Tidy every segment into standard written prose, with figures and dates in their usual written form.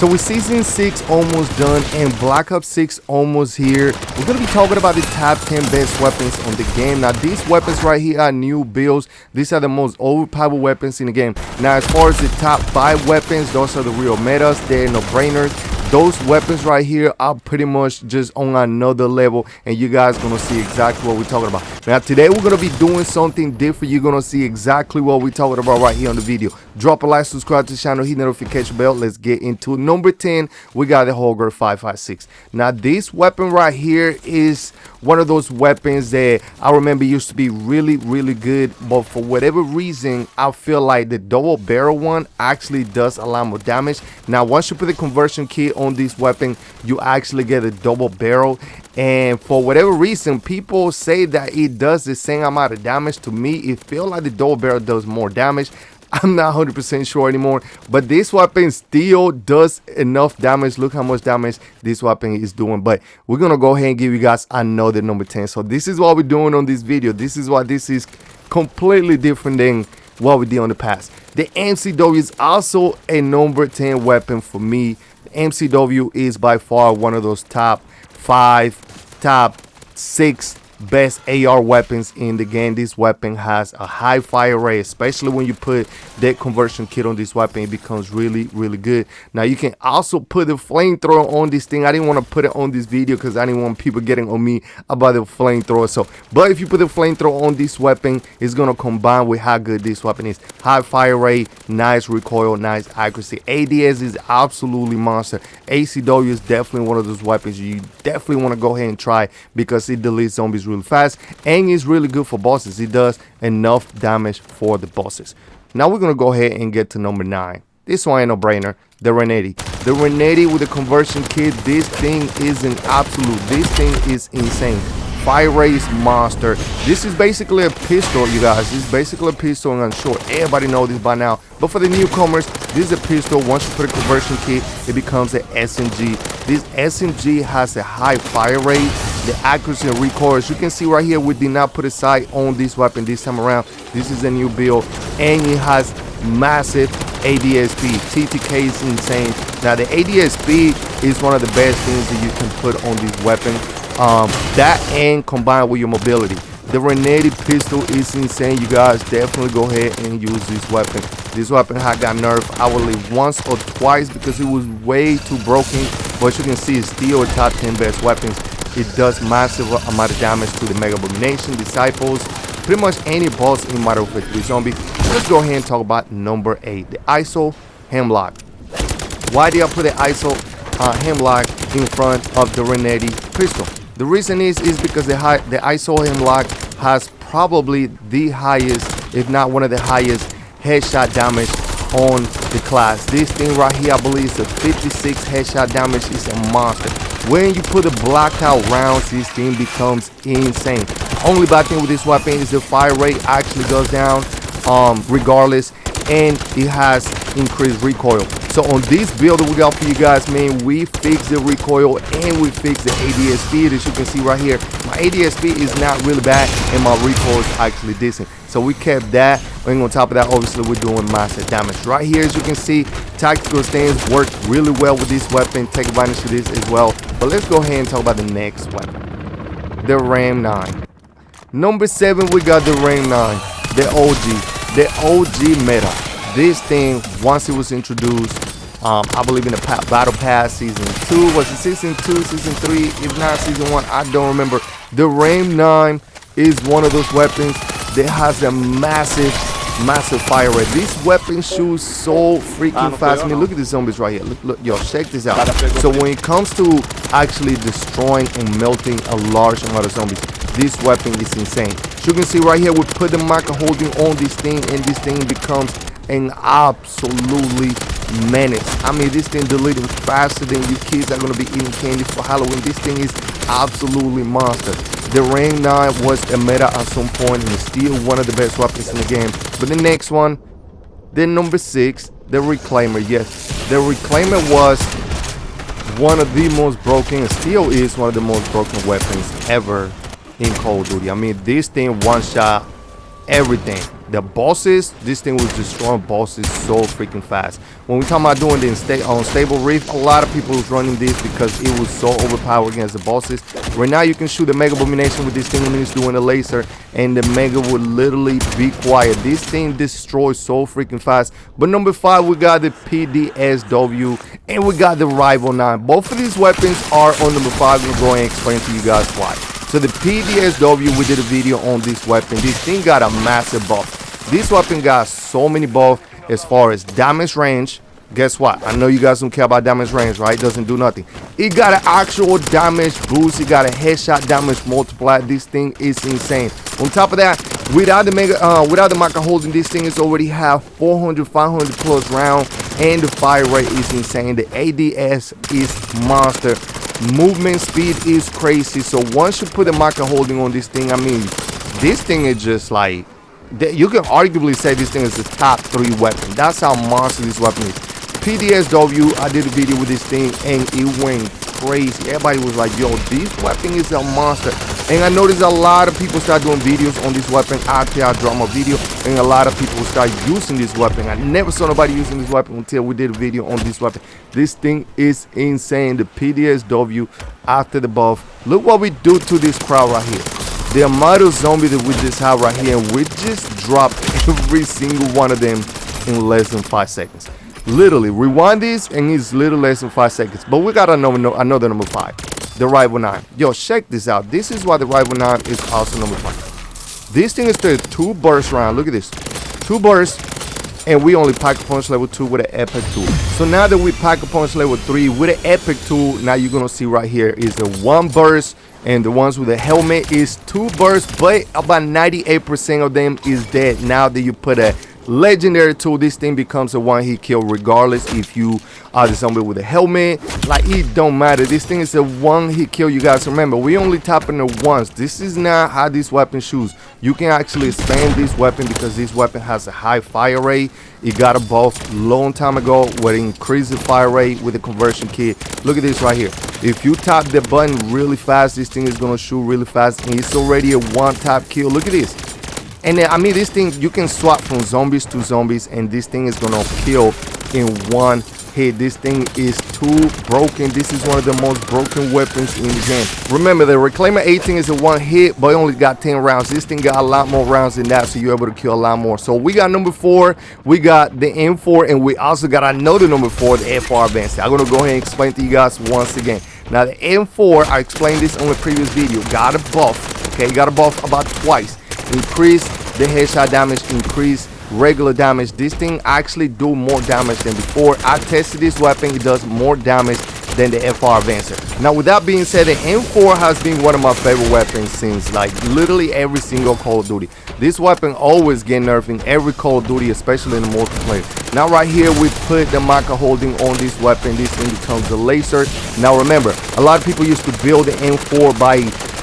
So with Season 6 almost done and Black Ops 6 almost here, we're going to be talking about the top 10 best weapons on the game. Now these weapons right here are new builds. These are the most overpowered weapons in the game. Now as far as the top 5 weapons, those are the real metas. They're no-brainers. Those weapons right here are pretty much just on another level, and you guys gonna see exactly what we're talking about. Now today we're gonna be doing something different. You're gonna see exactly what we're talking about right here on the video. Drop a like, subscribe to the channel, hit the notification bell. Let's get into number 10. We got the Holger 556. Now this weapon right here is one of those weapons that I remember used to be really good, but for whatever reason I feel like the double barrel one actually does a lot more damage. Now once you put the conversion kit on this weapon, you actually get a double barrel, and for whatever reason people say that it does the same amount of damage. To me it feels like the double barrel does more damage. I'm not 100% sure anymore, but this weapon still does enough damage. Look how much damage this weapon is doing. But we're gonna go ahead and give you guys another number 10. So this is what we're doing on this video. This is why this is completely different than what we did on the past. The MCW is also a number 10 weapon for me. The MCW is by far one of those top 5, top 6 best AR weapons in the game. This weapon has a high fire rate, especially when you put that conversion kit on this weapon. It becomes really good. Now you can also put the flamethrower on this thing. I didn't want to put it on this video because I didn't want people getting on me about the flamethrower. So but if you put the flamethrower on this weapon, it's gonna combine with how good this weapon is. High fire rate, nice recoil, nice accuracy. ADS is absolutely monster. ACW is definitely one of those weapons you definitely want to go ahead and try because it deletes zombies really fast and is really good for bosses. It does enough damage for the bosses. Now we're gonna go ahead and get to number 9. This one ain't no brainer. The Ren 80. The Ren 80 with the conversion kit. This thing is an absolute. This thing is insane. Fire rate is monster. This is basically a pistol, you guys. This is basically a pistol, and I'm sure everybody knows this by now. But for the newcomers, this is a pistol. Once you put a conversion kit, it becomes an SMG. This SMG has a high fire rate. The accuracy and recoil, as you can see right here, we did not put a sight on this weapon this time around. This is a new build, and it has massive ADS speed. TTK is insane. Now the ADS speed is one of the best things that you can put on this weapon. That and combined with your mobility. The Ren 80 pistol is insane. You guys definitely go ahead and use this weapon. This weapon had got nerfed, I believe, once or twice because it was way too broken. But you can see it's still a top 10 best weapons. It does massive amount of damage to the Mega Abomination, Disciples, pretty much any boss in Modern Warfare 3 Zombie. Let's go ahead and talk about number 8, the ISO Hemlock. Why did I put the ISO Hemlock in front of the Ren 80 pistol? The reason is because the ISO Hemlock has probably the highest, if not one of the highest, headshot damage on the class. This thing right here, I believe, is a 56 headshot damage. Is a monster. When you put the blackout rounds, this thing becomes insane. Only bad thing with this weapon is the fire rate actually goes down regardless, and it has increased recoil. So on this build that we got for you guys, man, we fixed the recoil and we fixed the ADS speed. As you can see right here, my ADS speed is not really bad and my recoil is actually decent. So we kept that, and on top of that, obviously we're doing massive damage. Right here, as you can see, tactical stance work really well with this weapon. Take advantage of this as well. But let's go ahead and talk about the next weapon, the Ren 9. Number 7, we got the Ren 9, the OG meta. This thing, once it was introduced, I believe in the Battle Pass Season 2, was it Season 2, Season 3, if not Season 1, I don't remember. The Ren 9 is one of those weapons that has a massive fire rate. This weapon shoots so freaking fast. I mean, look at the zombies right here. Look, yo, check this out. So when it comes to actually destroying and melting a large amount of zombies, this weapon is insane. As you can see right here, we put the marker holding on this thing, and this thing becomes an absolutely menace. I mean, this thing deleting faster than you kids are going to be eating candy for Halloween. This thing is absolutely monster. The Ren 9 was a meta at some point and is still one of the best weapons in the game. But the next one, the number 6, the Reclaimer. Yes, the Reclaimer was one of the most broken, and still is one of the most broken weapons ever in Call of Duty. I mean, this thing one-shot everything. The bosses, this thing was destroying bosses so freaking fast. When we talk about doing the unstable reef, a lot of people was running this because it was so overpowered against the bosses. Right now you can shoot the mega abomination with this thing when it's doing a laser, and the mega would literally be quiet. This thing destroys so freaking fast. But number 5, we got the PSW and we got the Rival 9. Both of these weapons are on number 5. I'm gonna go and explain to you guys why. So the PSW, we did a video on this weapon. This thing got a massive buff. This weapon got so many buffs as far as damage range. Guess what? I know you guys don't care about damage range, right? It doesn't do nothing. It got an actual damage boost. It got a headshot damage multiplier. This thing is insane. On top of that, without the micro holding, this thing is already have 400, 500 plus round, and the fire rate is insane. The ADS is monster. Movement speed is crazy. So once you put the micro holding on this thing, I mean, this thing is just like, you can arguably say this thing is the top 3 weapon. That's how monster this weapon is. PSW, I did a video with this thing and it went crazy. Everybody was like, yo, this weapon is a monster. And I noticed a lot of people start doing videos on this weapon after I dropped my video, and a lot of people start using this weapon. I never saw nobody using this weapon until we did a video on this weapon. This thing is insane. The PSW after the buff. Look what we do to this crowd right here. The amount of zombies that we just have right here, and we just dropped every single one of them in less than 5 seconds. Literally, rewind this and it's little less than 5 seconds. But we got another number 5, the Rival 9. Yo, check this out. This is why the Rival 9 is also number 5. This thing is the 2 burst round. Look at this, 2 bursts, and we only pack a punch level 2 with an epic tool. So now that we pack a punch level 3 with an epic tool, now you're gonna see right here is the 1 burst, and the ones with the helmet is 2 bursts, but about 98% of them is dead. Now that you put a legendary tool, this thing becomes a 1-hit kill regardless if you are the zombie with a helmet. Like, it don't matter. This thing is a 1-hit kill. You guys remember, we only tapping it once. This is not how this weapon shoots. You can actually expand this weapon because this weapon has a high fire rate. It got a buff long time ago where it increased the fire rate with the conversion kit. Look at this right here. If you tap the button really fast, this thing is gonna shoot really fast, and it's already a 1-tap kill. Look at this. And then, I mean, this thing, you can swap from zombies to zombies, and this thing is gonna kill in 1 hit. This thing is too broken. This is one of the most broken weapons in the game. Remember, the Reclaimer 18 is a 1-hit, but it only got 10 rounds. This thing got a lot more rounds than that, so you're able to kill a lot more. So we got number 4, we got the M4, and we also got another number 4, the FR Advanced. I'm gonna go ahead and explain to you guys once again. Now, the M4, I explained this on the previous video, got a buff. Okay, got a buff about twice. Increase the headshot damage, increase regular damage. This thing actually do more damage than before. I tested this weapon, it does more damage than the FR Advancer. Now, with that being said, the M4 has been one of my favorite weapons since like literally every single Call of Duty. This weapon always get nerfed in every Call of Duty, especially in the multiplayer. Now right here we put the micro holding on this weapon. This thing becomes a laser. Now remember, a lot of people used to build the M4 by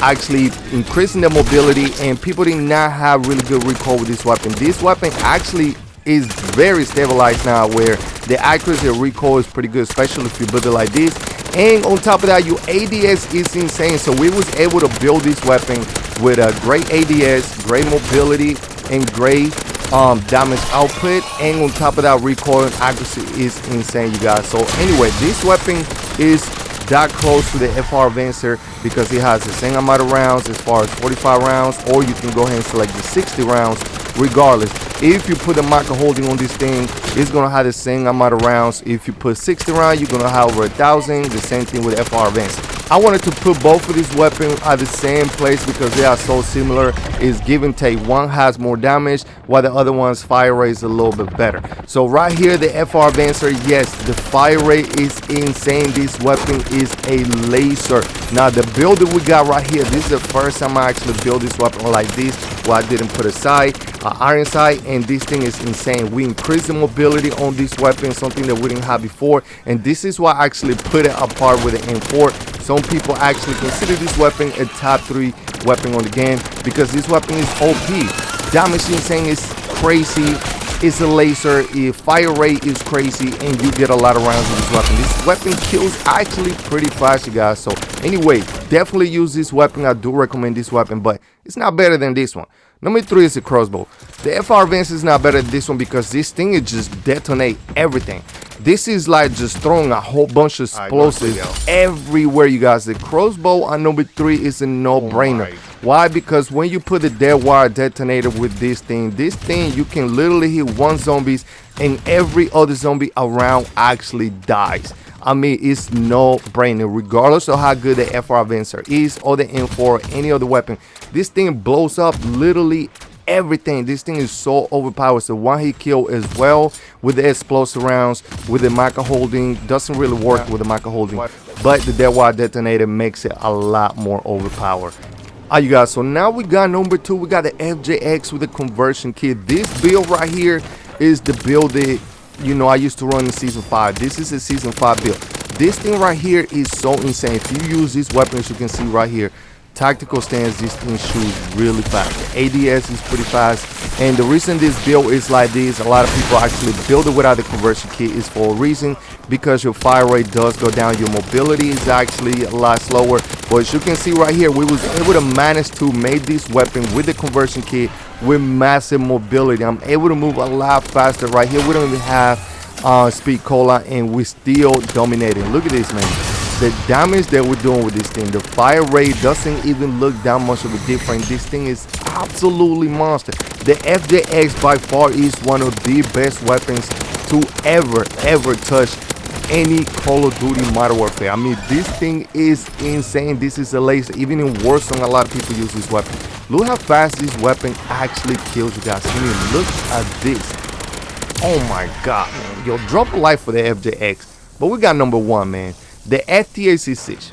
actually increasing the mobility, and people did not have really good recoil with this weapon. This weapon actually is very stabilized now, where the accuracy of recoil is pretty good, especially if you build it like this. And on top of that, your ADS is insane. So we was able to build this weapon with a great ADS, great mobility, and great damage output. And on top of that, recoil and accuracy is insane, you guys. So anyway, this weapon is that close to the FR Advancer because it has the same amount of rounds as far as 45 rounds, or you can go ahead and select the 60 rounds regardless. If you put a micro holding on this thing, it's gonna have the same amount of rounds. If you put 60 rounds, you're gonna have over 1,000. The same thing with FR Advancer. I wanted to put both of these weapons at the same place because they are so similar. It's give and take. One has more damage while the other one's fire rate is a little bit better. So right here, the FR Advancer, yes, the fire rate is insane. This weapon is a laser. Now the build that we got right here, this is the first time I actually build this weapon like this, where I didn't put a sight, iron sight, and this thing is insane. We increased the mobility on this weapon, something that we didn't have before, and this is why I actually put it apart with the M4. Some people actually consider this weapon a top 3 weapon on the game because this weapon is OP. Damage insane, is crazy. It's a laser. Fire rate is crazy, and you get a lot of rounds with this weapon. This weapon kills actually pretty fast, you guys. So anyway, definitely use this weapon. I do recommend this weapon, but it's not better than this one. Number 3 is the crossbow. The FR Vance is not better than this one because this thing is just detonate everything. This is like just throwing a whole bunch of explosives everywhere, you guys. The crossbow on number 3 is a no-brainer. Why? Because when you put the dead wire detonator with this thing you can literally hit one zombies and every other zombie around actually dies. I mean, it's no brainer regardless of how good the FR Vencer is or the M4 or any other weapon. This thing blows up literally everything. This thing is so overpowered. It's a one-hit kill as well with the explosive rounds, with the micro holding. Doesn't really work with the micro holding, but the dead wire detonator makes it a lot more overpowered. Alright, you guys, so now we got number 2. We got the FJX with the conversion kit. This build right here is the build that, you know, I used to run in season 5. This is a season 5 build. This thing right here is so insane. If you use these weapons, you can see right here, tactical stance, this thing shoots really fast. The ADS is pretty fast, and the reason this build is like this, a lot of people actually build it without the conversion kit, is for a reason, because your fire rate does go down, your mobility is actually a lot slower. But as you can see right here, we was able to manage to make this weapon with the conversion kit with massive mobility. I'm able to move a lot faster right here. We don't even have speed cola, and we still dominating. Look at this, man. The damage that we're doing with this thing, the fire rate doesn't even look that much of a difference. This thing is absolutely monster. The FJX by far is one of the best weapons to ever touch any Call of Duty Modern Warfare. I mean, this thing is insane. This is a laser. Even in Warzone, a lot of people use this weapon. Look how fast this weapon actually kills, you guys. I mean, look at this. Oh my god, man. Yo, drop a like for the FJX. But we got number 1, man. The FTAC6.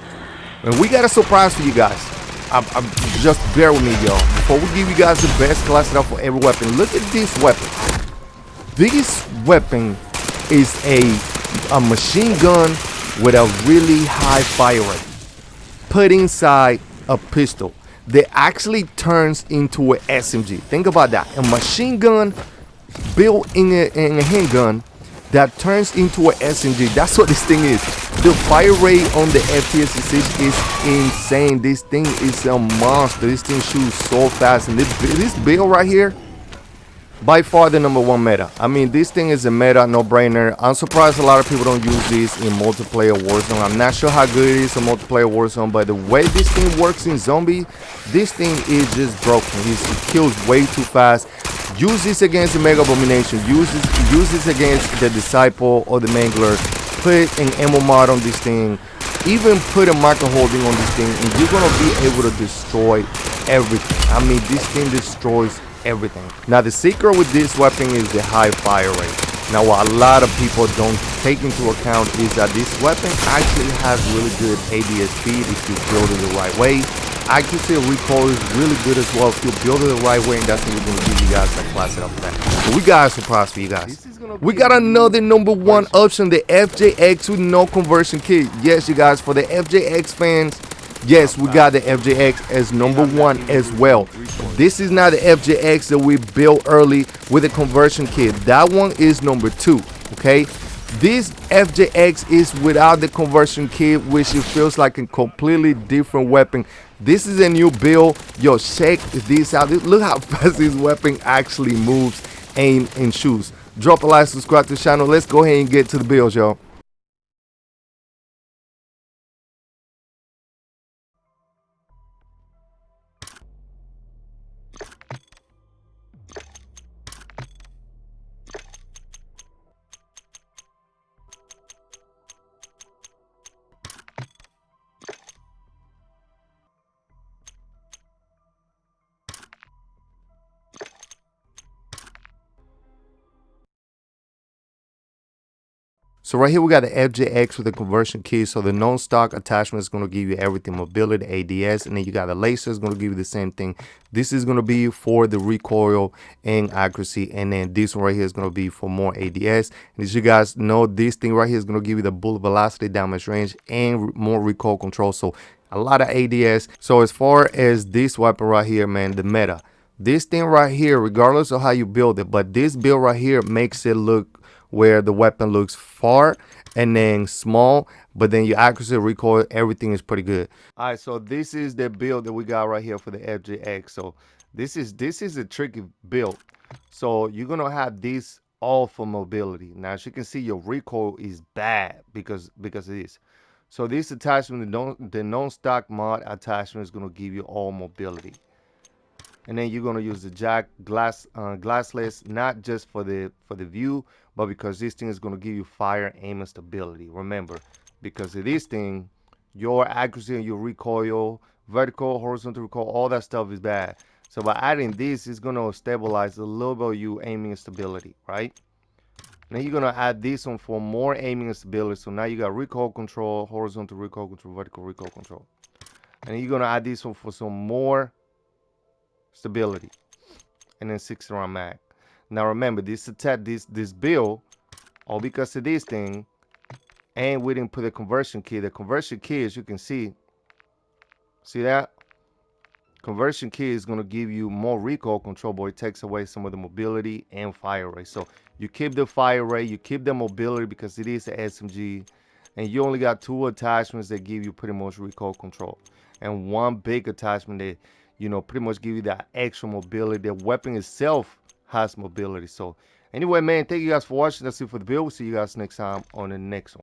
And we got a surprise for you guys. Just bear with me, y'all. Before we give you guys the best class setup for every weapon, look at this weapon. This weapon is a machine gun with a really high fire rate put inside a pistol that actually turns into an SMG. Think about that. A machine gun built in a handgun that turns into an SMG. That's what this thing is. The fire rate on the FTAC6 is insane. This thing is a monster. This thing shoots so fast, and this build right here, by far the number 1 meta. I mean, this thing is a meta, no-brainer. I'm surprised a lot of people don't use this in multiplayer Warzone. I'm not sure how good it is in multiplayer Warzone, but the way this thing works in zombie, this thing is just broken. It kills way too fast. Use this against the Mega Abomination. Use this against the Disciple or the Mangler. Put an ammo mod on this thing. Even put a micro holding on this thing, and you're gonna be able to destroy everything. I mean, this thing destroys everything. Now, the secret with this weapon is the high fire rate. Now, what a lot of people don't take into account is that this weapon actually has really good ADS speed if you build it the right way. Accuracy of recoil is really good as well if you build it the right way, and that's what we're going to give you guys that class setup for that. So we got a surprise for you guys. We got another number 1 option, the FJX with no conversion kit. Yes, you guys, for the FJX fans, yes, we got the FJX as number 1 as well. This is not the FJX that we built early with a conversion kit. That one is number 2, okay? This FJX is without the conversion kit, which it feels like a completely different weapon. This is a new build. Yo, check this out. Look how fast this weapon actually moves, aim, and shoots. Drop a like, subscribe to the channel. Let's go ahead and get to the build, y'all. So right here we got the FJX with the conversion key. So the non-stock attachment is going to give you everything, mobility, ADS, and then you got the laser is going to give you the same thing. This is going to be for the recoil and accuracy, and then this one right here is going to be for more ADS. And as you guys know, this thing right here is going to give you the bullet velocity, damage range, and more recoil control. So a lot of ADS. So as far as this weapon right here, man, the meta, this thing right here, regardless of how you build it, but this build right here makes it look where the weapon looks far and then small, but then your accuracy, recoil, everything is pretty good. All right, so this is the build that we got right here for the FJX. So This is a tricky build. So you're gonna have this all for mobility. Now as you can see, your recoil is bad because of this. So this attachment, the non-stock mod attachment is gonna give you all mobility. And then you're gonna use the jack glassless, not just for the view, but because this thing is gonna give you fire, aim, and stability. Remember, because of this thing, your accuracy and your recoil, vertical, horizontal recoil, all that stuff is bad. So by adding this, it's gonna stabilize a little bit of you aiming and stability, right? And then you're gonna add this one for more aiming and stability. So now you got recoil control, horizontal recoil control, vertical recoil control. And then you're gonna add this one for some more stability. And then 6 round mag. Now remember, this build, all because of this thing, and we didn't put a conversion key. The conversion key, as you can see that? Conversion key is going to give you more recoil control, but it takes away some of the mobility and fire rate. So you keep the fire rate, you keep the mobility because it is an SMG, and you only got 2 attachments that give you pretty much recoil control, and 1 big attachment that pretty much give you that extra mobility. The weapon itself has mobility. So anyway, man, thank you guys for watching. That's it for the build. We'll see you guys next time on the next one.